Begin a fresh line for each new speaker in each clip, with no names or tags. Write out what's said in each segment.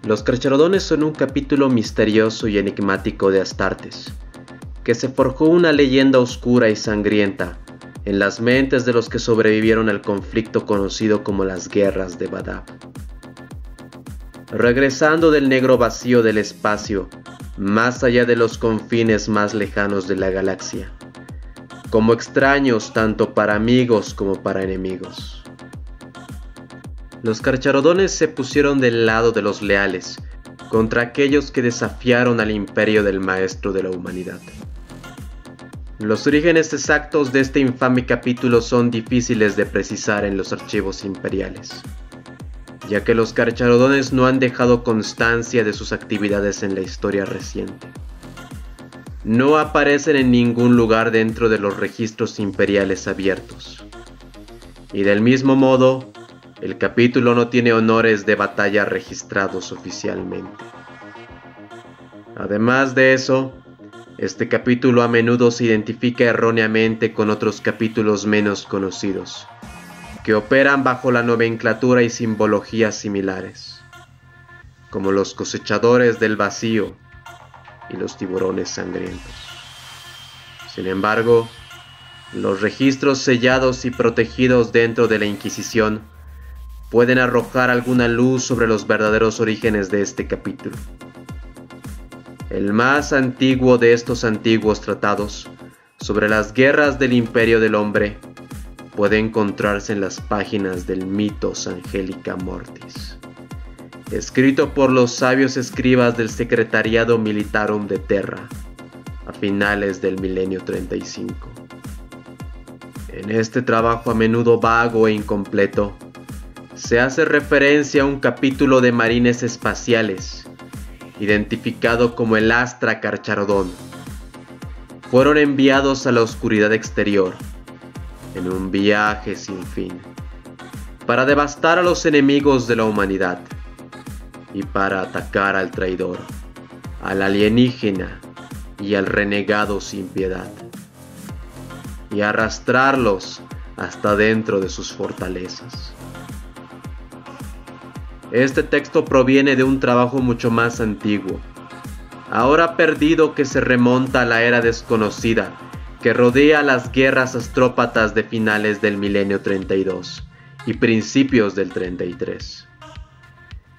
Los Carcharodones son un capítulo misterioso y enigmático de Astartes, que se forjó una leyenda oscura y sangrienta en las mentes de los que sobrevivieron al conflicto conocido como las Guerras de Badab. Regresando del negro vacío del espacio, más allá de los confines más lejanos de la galaxia, como extraños tanto para amigos como para enemigos. Los Carcharodones se pusieron del lado de los leales, contra aquellos que desafiaron al imperio del maestro de la humanidad. Los orígenes exactos de este infame capítulo son difíciles de precisar en los archivos imperiales, ya que los Carcharodones no han dejado constancia de sus actividades en la historia reciente. No aparecen en ningún lugar dentro de los registros imperiales abiertos. Y del mismo modo, el capítulo no tiene honores de batalla registrados oficialmente. Además de eso, este capítulo a menudo se identifica erróneamente con otros capítulos menos conocidos, que operan bajo la nomenclatura y simbología similares, como los cosechadores del vacío y los tiburones sangrientos. Sin embargo, los registros sellados y protegidos dentro de la Inquisición pueden arrojar alguna luz sobre los verdaderos orígenes de este capítulo. El más antiguo de estos antiguos tratados sobre las guerras del Imperio del Hombre puede encontrarse en las páginas del Mythos Angelica Mortis, escrito por los sabios escribas del Secretariado Militarum de Terra a finales del milenio 35. En este trabajo a menudo vago e incompleto, se hace referencia a un capítulo de marines espaciales, identificado como el Astra Carcharodón. Fueron enviados a la oscuridad exterior, en un viaje sin fin, para devastar a los enemigos de la humanidad, y para atacar al traidor, al alienígena y al renegado sin piedad, y arrastrarlos hasta dentro de sus fortalezas. Este texto proviene de un trabajo mucho más antiguo, ahora perdido, que se remonta a la era desconocida que rodea las guerras astrópatas de finales del milenio 32 y principios del 33.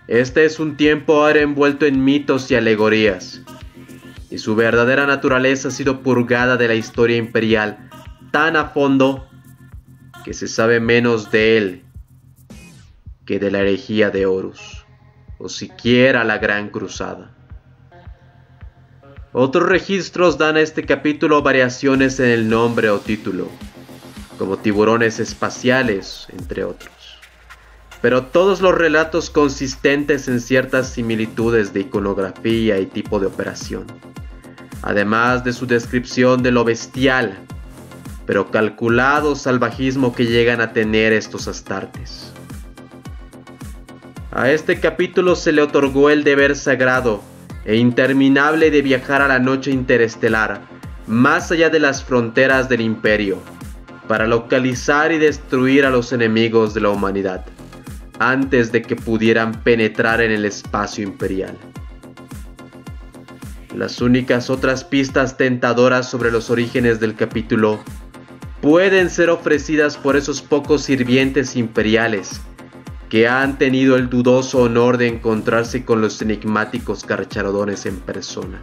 Este es un tiempo ahora envuelto en mitos y alegorías, y su verdadera naturaleza ha sido purgada de la historia imperial tan a fondo que se sabe menos de él que de la herejía de Horus, o siquiera la Gran Cruzada. Otros registros dan a este capítulo variaciones en el nombre o título, como tiburones espaciales, entre otros. Pero todos los relatos consistentes en ciertas similitudes de iconografía y tipo de operación, además de su descripción de lo bestial, pero calculado salvajismo que llegan a tener estos Astartes. A este capítulo se le otorgó el deber sagrado e interminable de viajar a la noche interestelar, más allá de las fronteras del imperio, para localizar y destruir a los enemigos de la humanidad, antes de que pudieran penetrar en el espacio imperial. Las únicas otras pistas tentadoras sobre los orígenes del capítulo pueden ser ofrecidas por esos pocos sirvientes imperiales que han tenido el dudoso honor de encontrarse con los enigmáticos Carcharodones en persona.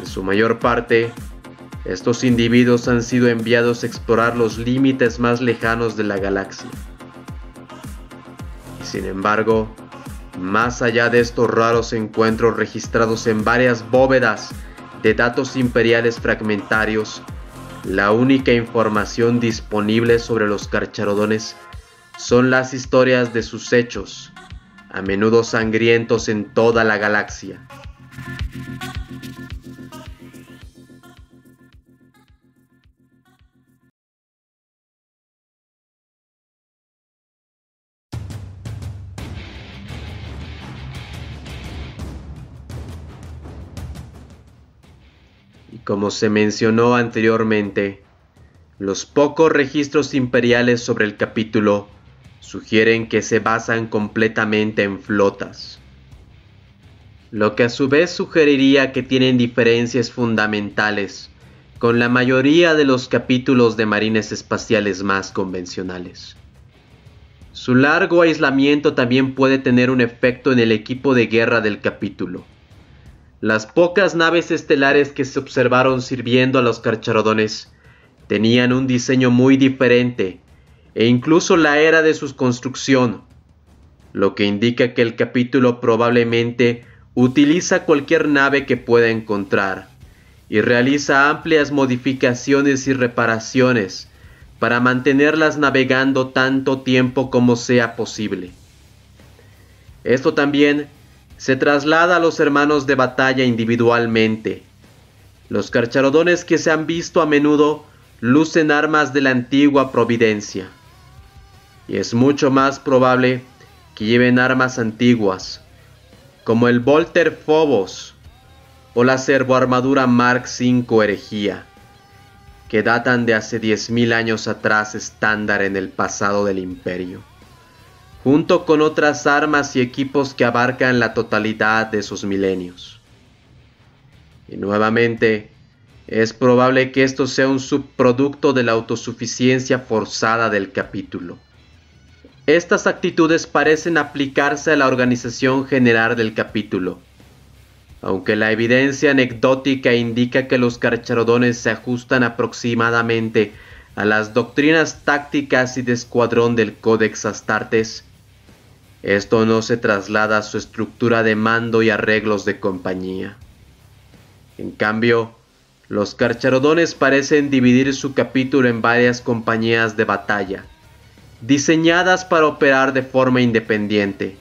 En su mayor parte, estos individuos han sido enviados a explorar los límites más lejanos de la galaxia. Y sin embargo, más allá de estos raros encuentros registrados en varias bóvedas de datos imperiales fragmentarios, la única información disponible sobre los Carcharodones son las historias de sus hechos, a menudo sangrientos en toda la galaxia. Y como se mencionó anteriormente, los pocos registros imperiales sobre el capítulo sugieren que se basan completamente en flotas, lo que a su vez sugeriría que tienen diferencias fundamentales con la mayoría de los capítulos de marines espaciales más convencionales. Su largo aislamiento también puede tener un efecto en el equipo de guerra del capítulo. Las pocas naves estelares que se observaron sirviendo a los carcharodones tenían un diseño muy diferente e incluso la era de su construcción, lo que indica que el capítulo probablemente utiliza cualquier nave que pueda encontrar y realiza amplias modificaciones y reparaciones para mantenerlas navegando tanto tiempo como sea posible. Esto también se traslada a los hermanos de batalla individualmente. Los carcharodones que se han visto a menudo lucen armas de la antigua Providencia, y es mucho más probable que lleven armas antiguas, como el Volter Phobos o la servoarmadura Mark V Herejía, que datan de hace 10.000 años atrás estándar en el pasado del Imperio, junto con otras armas y equipos que abarcan la totalidad de esos milenios. Y nuevamente, es probable que esto sea un subproducto de la autosuficiencia forzada del capítulo. Estas actitudes parecen aplicarse a la organización general del capítulo, aunque la evidencia anecdótica indica que los carcharodones se ajustan aproximadamente a las doctrinas tácticas y de escuadrón del Codex Astartes. Esto no se traslada a su estructura de mando y arreglos de compañía. En cambio, los carcharodones parecen dividir su capítulo en varias compañías de batalla, diseñadas para operar de forma independiente.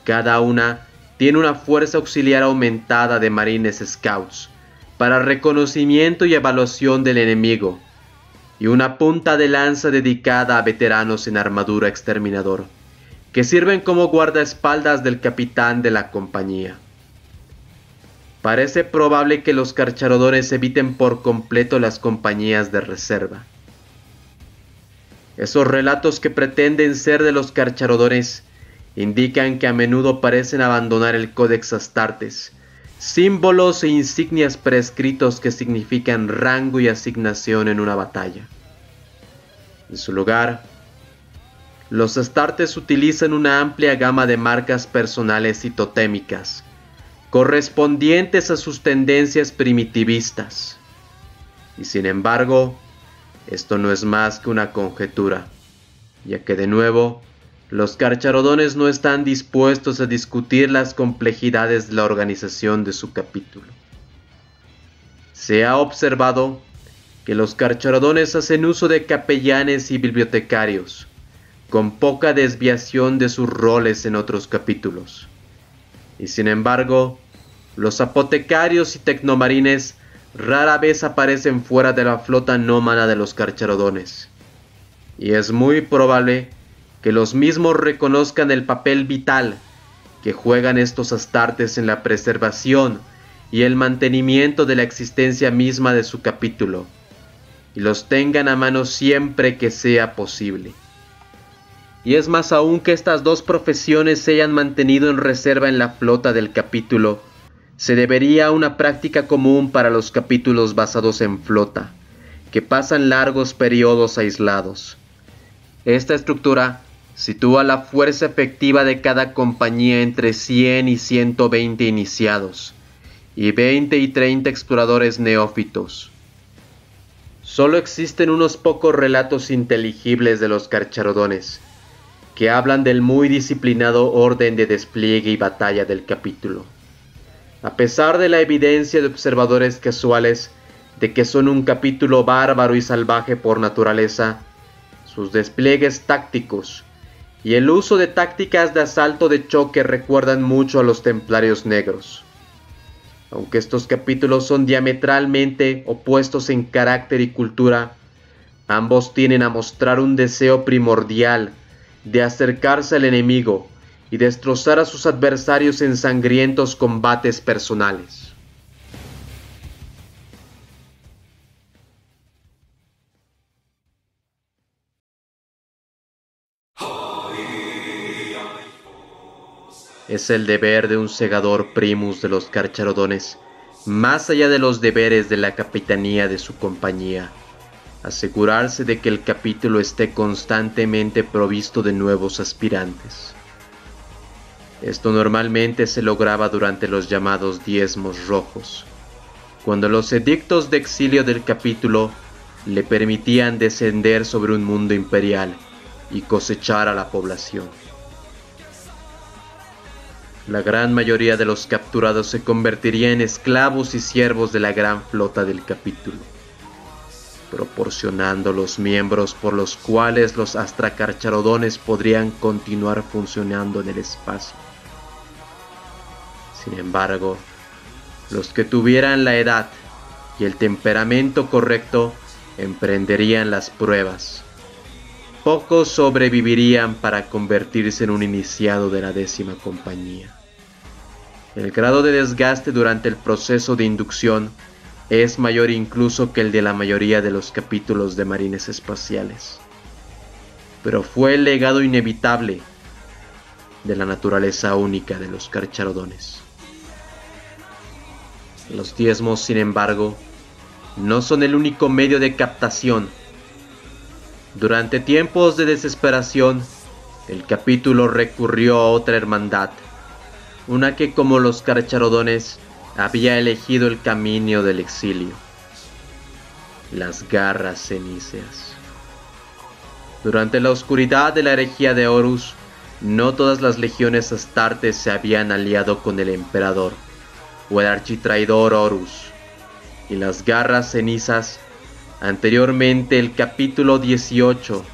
Cada una tiene una fuerza auxiliar aumentada de marines scouts para reconocimiento y evaluación del enemigo, y una punta de lanza dedicada a veteranos en armadura exterminador, que sirven como guardaespaldas del capitán de la compañía. Parece probable que los carcharodones eviten por completo las compañías de reserva. Esos relatos que pretenden ser de los carcharodones indican que a menudo parecen abandonar el Codex Astartes, símbolos e insignias prescritos que significan rango y asignación en una batalla. En su lugar, los Astartes utilizan una amplia gama de marcas personales y totémicas, correspondientes a sus tendencias primitivistas. Y sin embargo, esto no es más que una conjetura, ya que de nuevo, los carcharodones no están dispuestos a discutir las complejidades de la organización de su capítulo. Se ha observado que los carcharodones hacen uso de capellanes y bibliotecarios, con poca desviación de sus roles en otros capítulos. Y sin embargo, los apotecarios y tecnomarines rara vez aparecen fuera de la flota nómada de los carcharodones. Y es muy probable que los mismos reconozcan el papel vital que juegan estos astartes en la preservación y el mantenimiento de la existencia misma de su capítulo, y los tengan a mano siempre que sea posible. Y es más aún que estas dos profesiones se hayan mantenido en reserva en la flota del capítulo, se debería a una práctica común para los capítulos basados en flota, que pasan largos periodos aislados. Esta estructura sitúa la fuerza efectiva de cada compañía entre 100 y 120 iniciados, y 20 y 30 exploradores neófitos. Solo existen unos pocos relatos inteligibles de los carcharodones, que hablan del muy disciplinado orden de despliegue y batalla del capítulo. A pesar de la evidencia de observadores casuales de que son un capítulo bárbaro y salvaje por naturaleza, sus despliegues tácticos y el uso de tácticas de asalto de choque recuerdan mucho a los templarios negros. Aunque estos capítulos son diametralmente opuestos en carácter y cultura, ambos tienen a mostrar un deseo primordial de acercarse al enemigo y destrozar a sus adversarios en sangrientos combates personales. Es el deber de un segador primus de los carcharodones, más allá de los deberes de la capitanía de su compañía, asegurarse de que el capítulo esté constantemente provisto de nuevos aspirantes. Esto normalmente se lograba durante los llamados diezmos rojos, cuando los edictos de exilio del capítulo le permitían descender sobre un mundo imperial y cosechar a la población. La gran mayoría de los capturados se convertiría en esclavos y siervos de la gran flota del capítulo, proporcionando los miembros por los cuales los astracarcharodones podrían continuar funcionando en el espacio. Sin embargo, los que tuvieran la edad y el temperamento correcto emprenderían las pruebas. Pocos sobrevivirían para convertirse en un iniciado de la 10ª compañía. El grado de desgaste durante el proceso de inducción es mayor incluso que el de la mayoría de los capítulos de marines espaciales. Pero fue el legado inevitable de la naturaleza única de los carcharodones. Los diezmos, sin embargo, no son el único medio de captación. Durante tiempos de desesperación, el capítulo recurrió a otra hermandad, una que, como los carcharodones, había elegido el camino del exilio: las garras ceníceas. Durante la oscuridad de la herejía de Horus, no todas las legiones astartes se habían aliado con el emperador o el architraidor Horus, y las garras cenizas, anteriormente el capítulo 18,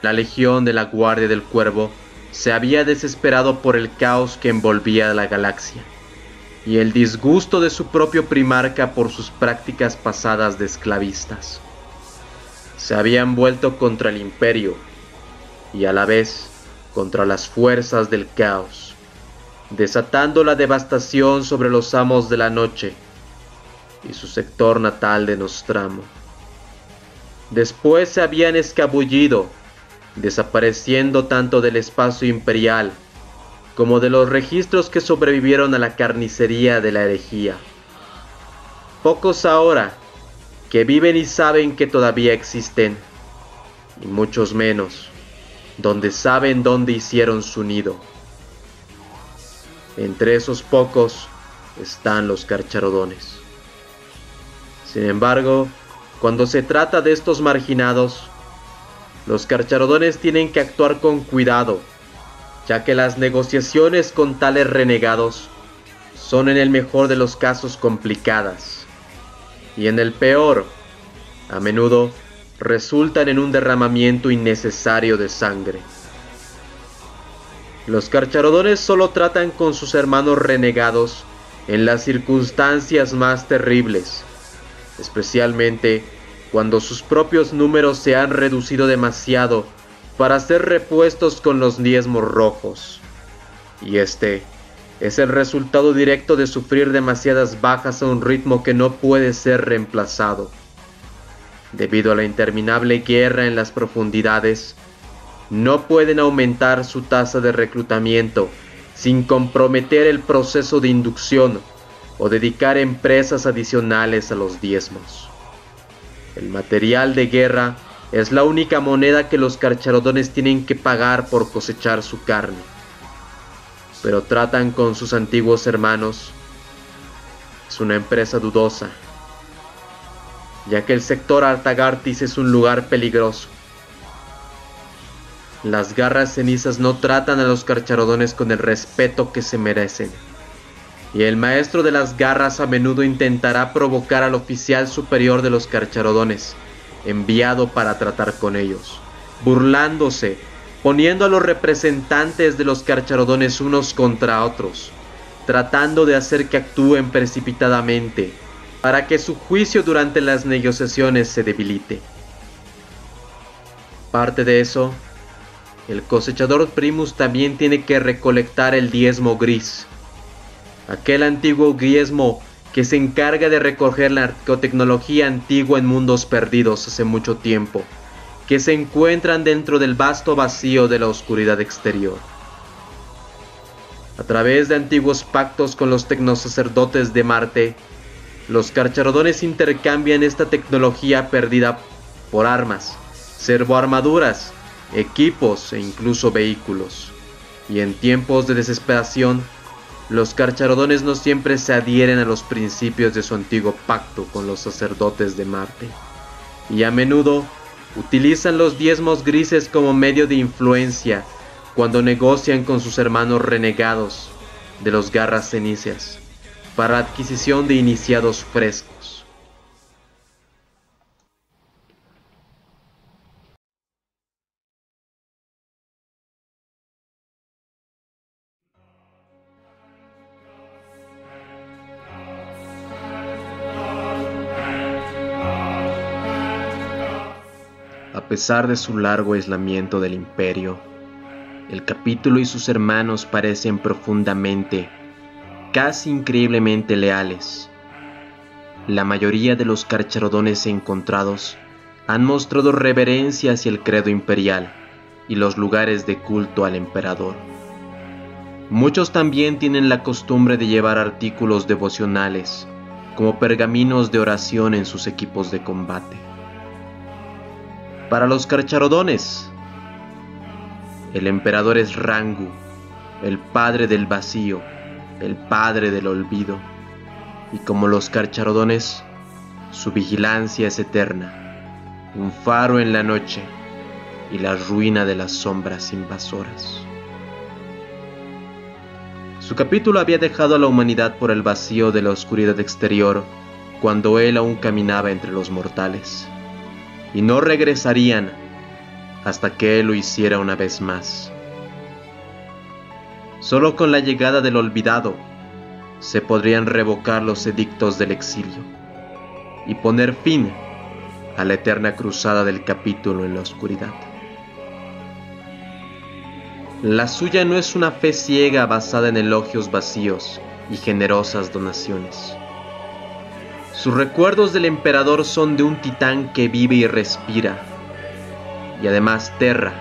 la legión de la Guardia del Cuervo, se había desesperado por el caos que envolvía la galaxia y el disgusto de su propio primarca por sus prácticas pasadas de esclavistas. Se habían vuelto contra el imperio y a la vez contra las fuerzas del caos, desatando la devastación sobre los amos de la noche y su sector natal de Nostramo. Después se habían escabullido, desapareciendo tanto del espacio imperial como de los registros que sobrevivieron a la carnicería de la herejía. Pocos ahora que viven y saben que todavía existen, y muchos menos donde saben dónde hicieron su nido. Entre esos pocos están los carcharodones. Sin embargo, cuando se trata de estos marginados, los carcharodones tienen que actuar con cuidado, ya que las negociaciones con tales renegados son en el mejor de los casos complicadas, y en el peor, a menudo resultan en un derramamiento innecesario de sangre. Los carcharodones solo tratan con sus hermanos renegados en las circunstancias más terribles, especialmente cuando sus propios números se han reducido demasiado para ser repuestos con los diezmos rojos. Y este es el resultado directo de sufrir demasiadas bajas a un ritmo que no puede ser reemplazado. Debido a la interminable guerra en las profundidades, no pueden aumentar su tasa de reclutamiento sin comprometer el proceso de inducción o dedicar empresas adicionales a los diezmos. El material de guerra es la única moneda que los carcharodones tienen que pagar por cosechar su carne. Pero tratan con sus antiguos hermanos. Es una empresa dudosa, ya que el sector Artagartis es un lugar peligroso. Las garras cenizas no tratan a los carcharodones con el respeto que se merecen, y el maestro de las garras a menudo intentará provocar al oficial superior de los carcharodones, enviado para tratar con ellos, burlándose, poniendo a los representantes de los carcharodones unos contra otros, tratando de hacer que actúen precipitadamente, para que su juicio durante las negociaciones se debilite. Aparte de eso, el cosechador primus también tiene que recolectar el diezmo gris, aquel antiguo diezmo que se encarga de recoger la arqueotecnología antigua en mundos perdidos hace mucho tiempo, que se encuentran dentro del vasto vacío de la oscuridad exterior. A través de antiguos pactos con los tecnosacerdotes de Marte, los carcharodones intercambian esta tecnología perdida por armas, servoarmaduras, equipos e incluso vehículos. Y en tiempos de desesperación, los carcharodones no siempre se adhieren a los principios de su antiguo pacto con los sacerdotes de Marte, y a menudo utilizan los diezmos grises como medio de influencia cuando negocian con sus hermanos renegados de los garras cenicias para la adquisición de iniciados frescos. A pesar de su largo aislamiento del imperio, el capítulo y sus hermanos parecen profundamente, casi increíblemente leales. La mayoría de los carcharodones encontrados han mostrado reverencia hacia el credo imperial y los lugares de culto al emperador. Muchos también tienen la costumbre de llevar artículos devocionales, como pergaminos de oración en sus equipos de combate. Para los carcharodones, el emperador es Rangu, el padre del vacío, el padre del olvido, y como los carcharodones, su vigilancia es eterna, un faro en la noche y la ruina de las sombras invasoras. Su capítulo había dejado a la humanidad por el vacío de la oscuridad exterior cuando él aún caminaba entre los mortales, y no regresarían hasta que él lo hiciera una vez más. Solo con la llegada del olvidado se podrían revocar los edictos del exilio y poner fin a la eterna cruzada del capítulo en la oscuridad. La suya no es una fe ciega basada en elogios vacíos y generosas donaciones. Sus recuerdos del emperador son de un titán que vive y respira, y además Terra,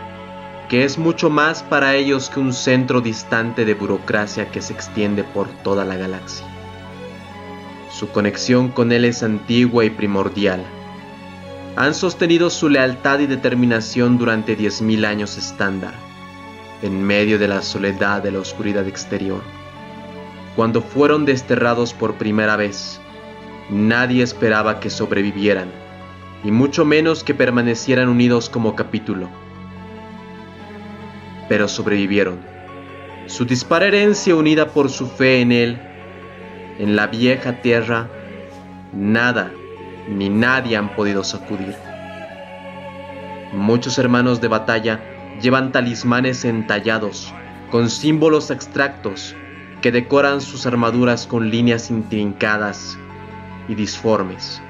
que es mucho más para ellos que un centro distante de burocracia que se extiende por toda la galaxia. Su conexión con él es antigua y primordial. Han sostenido su lealtad y determinación durante 10.000 años estándar, en medio de la soledad de la oscuridad exterior. Cuando fueron desterrados por primera vez, nadie esperaba que sobrevivieran, y mucho menos que permanecieran unidos como capítulo. Pero sobrevivieron. Su dispar herencia unida por su fe en él, en la vieja tierra, nada ni nadie han podido sacudir. Muchos hermanos de batalla llevan talismanes entallados, con símbolos abstractos que decoran sus armaduras con líneas intrincadas y disformes.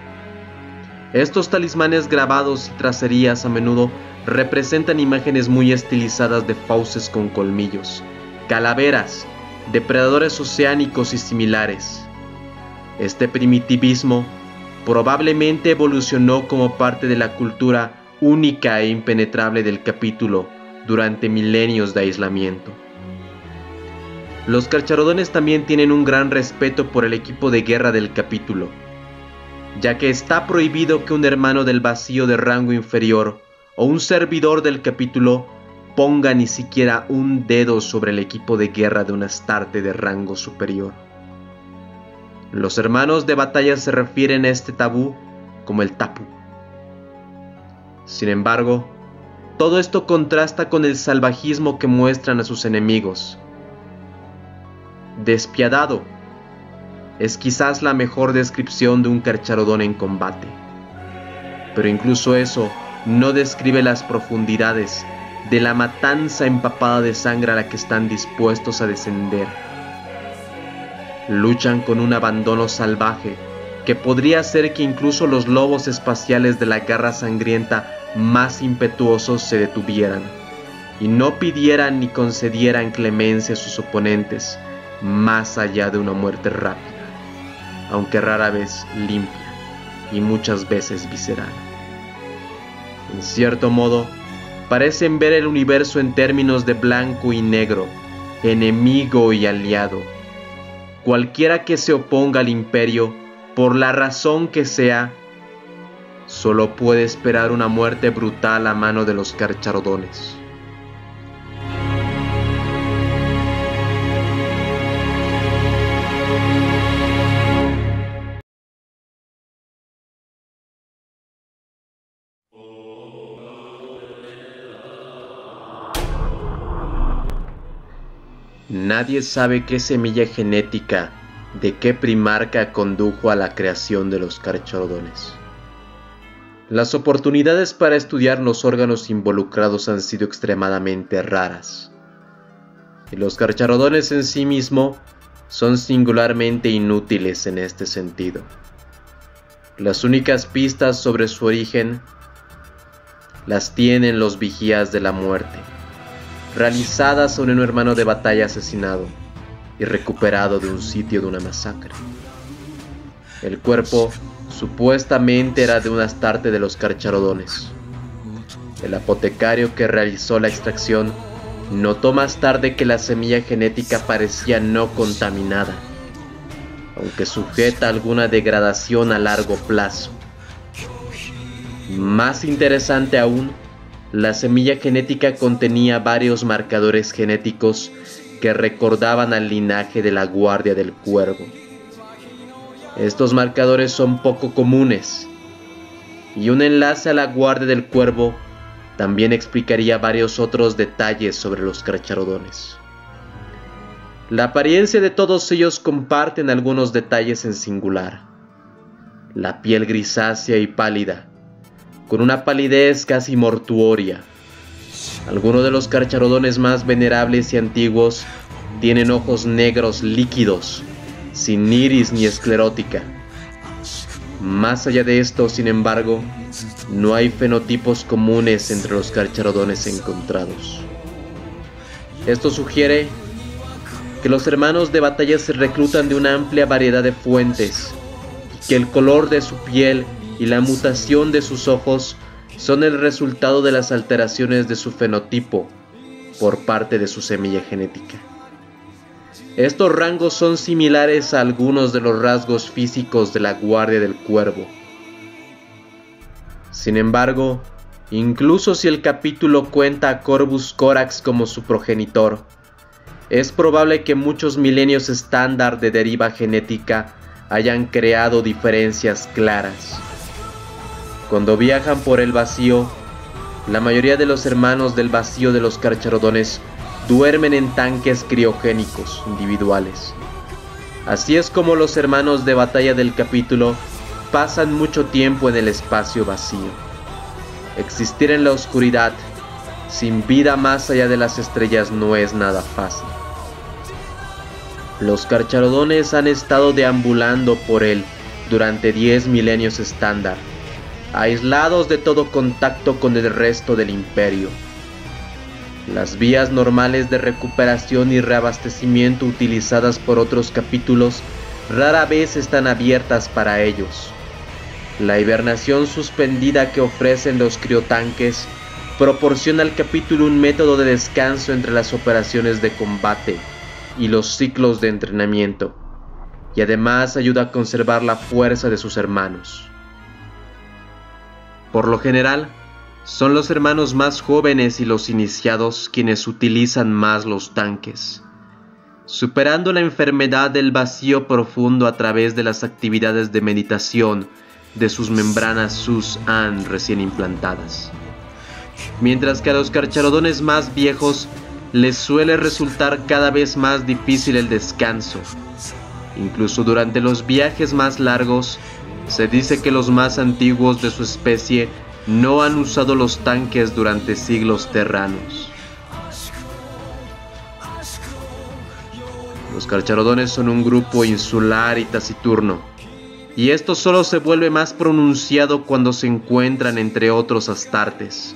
Estos talismanes grabados y tracerías a menudo representan imágenes muy estilizadas de fauces con colmillos, calaveras, depredadores oceánicos y similares. Este primitivismo probablemente evolucionó como parte de la cultura única e impenetrable del capítulo durante milenios de aislamiento. Los carcharodones también tienen un gran respeto por el equipo de guerra del capítulo, ya que está prohibido que un hermano del vacío de rango inferior o un servidor del capítulo ponga ni siquiera un dedo sobre el equipo de guerra de un astarte de rango superior. Los hermanos de batalla se refieren a este tabú como el tapu. Sin embargo, todo esto contrasta con el salvajismo que muestran a sus enemigos. Despiadado es quizás la mejor descripción de un carcharodón en combate, pero incluso eso no describe las profundidades de la matanza empapada de sangre a la que están dispuestos a descender. Luchan con un abandono salvaje que podría hacer que incluso los lobos espaciales de la garra sangrienta más impetuosos se detuvieran y no pidieran ni concedieran clemencia a sus oponentes más allá de una muerte rápida, aunque rara vez limpia y muchas veces visceral. En cierto modo, parecen ver el universo en términos de blanco y negro, enemigo y aliado. Cualquiera que se oponga al imperio, por la razón que sea, solo puede esperar una muerte brutal a mano de los Carcharodones. Nadie sabe qué semilla genética de qué primarca condujo a la creación de los Carcharodones. Las oportunidades para estudiar los órganos involucrados han sido extremadamente raras, y los Carcharodones en sí mismos son singularmente inútiles en este sentido. Las únicas pistas sobre su origen las tienen los Vigías de la Muerte, realizadas sobre un hermano de batalla asesinado y recuperado de un sitio de una masacre. El cuerpo supuestamente era de un astarte de los Carcharodones. El apotecario que realizó la extracción notó más tarde que la semilla genética parecía no contaminada, aunque sujeta a alguna degradación a largo plazo. Más interesante aún, la semilla genética contenía varios marcadores genéticos que recordaban al linaje de la Guardia del Cuervo. Estos marcadores son poco comunes, y un enlace a la Guardia del Cuervo también explicaría varios otros detalles sobre los Carcharodones. La apariencia de todos ellos comparten algunos detalles en singular. La piel grisácea y pálida, con una palidez casi mortuoria. Algunos de los Carcharodones más venerables y antiguos tienen ojos negros líquidos, sin iris ni esclerótica. Más allá de esto, sin embargo, no hay fenotipos comunes entre los Carcharodones encontrados. Esto sugiere que los hermanos de batalla se reclutan de una amplia variedad de fuentes, y que el color de su piel y la mutación de sus ojos son el resultado de las alteraciones de su fenotipo por parte de su semilla genética. Estos rangos son similares a algunos de los rasgos físicos de la Guardia del Cuervo. Sin embargo, incluso si el capítulo cuenta a Corvus Corax como su progenitor, es probable que muchos milenios estándar de deriva genética hayan creado diferencias claras. Cuando viajan por el vacío, la mayoría de los hermanos del vacío de los Carcharodones duermen en tanques criogénicos individuales. Así es como los hermanos de batalla del capítulo pasan mucho tiempo en el espacio vacío. Existir en la oscuridad, sin vida más allá de las estrellas, no es nada fácil. Los Carcharodones han estado deambulando por él durante 10 milenios estándar, aislados de todo contacto con el resto del imperio. Las vías normales de recuperación y reabastecimiento utilizadas por otros capítulos rara vez están abiertas para ellos. La hibernación suspendida que ofrecen los criotanques proporciona al capítulo un método de descanso entre las operaciones de combate y los ciclos de entrenamiento, y además ayuda a conservar la fuerza de sus hermanos. Por lo general, son los hermanos más jóvenes y los iniciados quienes utilizan más los tanques, superando la enfermedad del vacío profundo a través de las actividades de meditación de sus membranas Sus-An recién implantadas. Mientras que a los Carcharodones más viejos les suele resultar cada vez más difícil el descanso. Incluso durante los viajes más largos, se dice que los más antiguos de su especie no han usado los tanques durante siglos terranos. Los Carcharodones son un grupo insular y taciturno, y esto solo se vuelve más pronunciado cuando se encuentran entre otros astartes.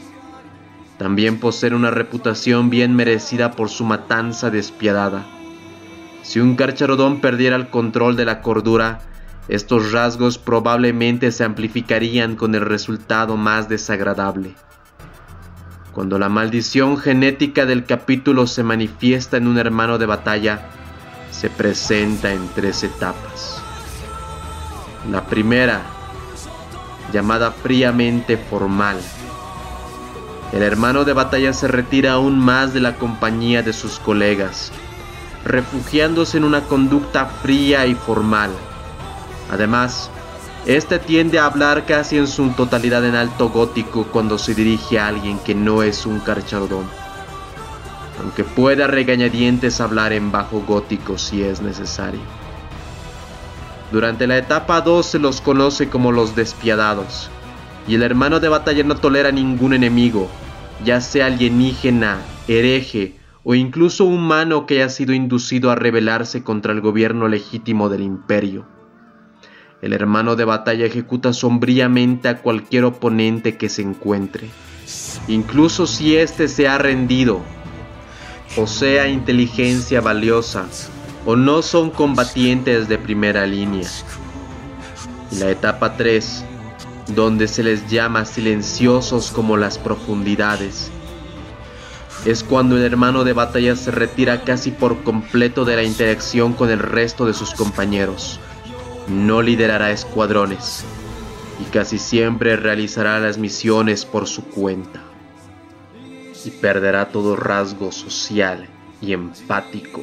También poseen una reputación bien merecida por su matanza despiadada. Si un Carcharodón perdiera el control de la cordura, estos rasgos probablemente se amplificarían con el resultado más desagradable. Cuando la maldición genética del capítulo se manifiesta en un hermano de batalla, se presenta en 3 etapas. La primera, llamada fríamente formal. El hermano de batalla se retira aún más de la compañía de sus colegas, refugiándose en una conducta fría y formal. Además, este tiende a hablar casi en su totalidad en alto gótico cuando se dirige a alguien que no es un carcharodón, aunque pueda a regañadientes hablar en bajo gótico si es necesario. Durante la etapa 2 se los conoce como los despiadados, y el hermano de batalla no tolera ningún enemigo, ya sea alienígena, hereje o incluso humano que haya sido inducido a rebelarse contra el gobierno legítimo del imperio. El hermano de batalla ejecuta sombríamente a cualquier oponente que se encuentre, incluso si éste se ha rendido, posea inteligencia valiosa o no son combatientes de primera línea. Y la etapa 3, donde se les llama silenciosos como las profundidades, es cuando el hermano de batalla se retira casi por completo de la interacción con el resto de sus compañeros. No liderará escuadrones y casi siempre realizará las misiones por su cuenta, y perderá todo rasgo social y empático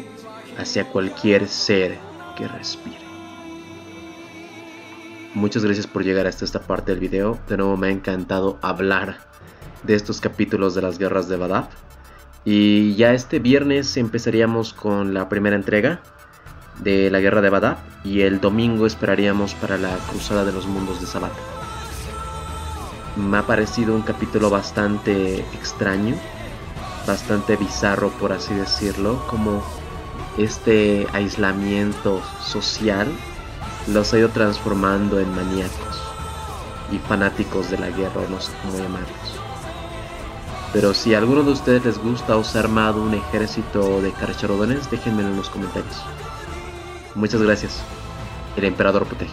hacia cualquier ser que respire. Muchas gracias por llegar hasta esta parte del video. De nuevo me ha encantado hablar de estos capítulos de las guerras de Badab, y ya este viernes empezaríamos con la primera entrega de la guerra de Badab, y el domingo esperaríamos para la cruzada de los mundos de Sabbath. Me ha parecido un capítulo bastante extraño, bastante bizarro por así decirlo, como este aislamiento social los ha ido transformando en maníacos y fanáticos de la guerra, no sé cómo llamarlos. Pero si a alguno de ustedes les gusta o se ha armado un ejército de carcharodones, déjenmelo en los comentarios. Muchas gracias. El emperador protege.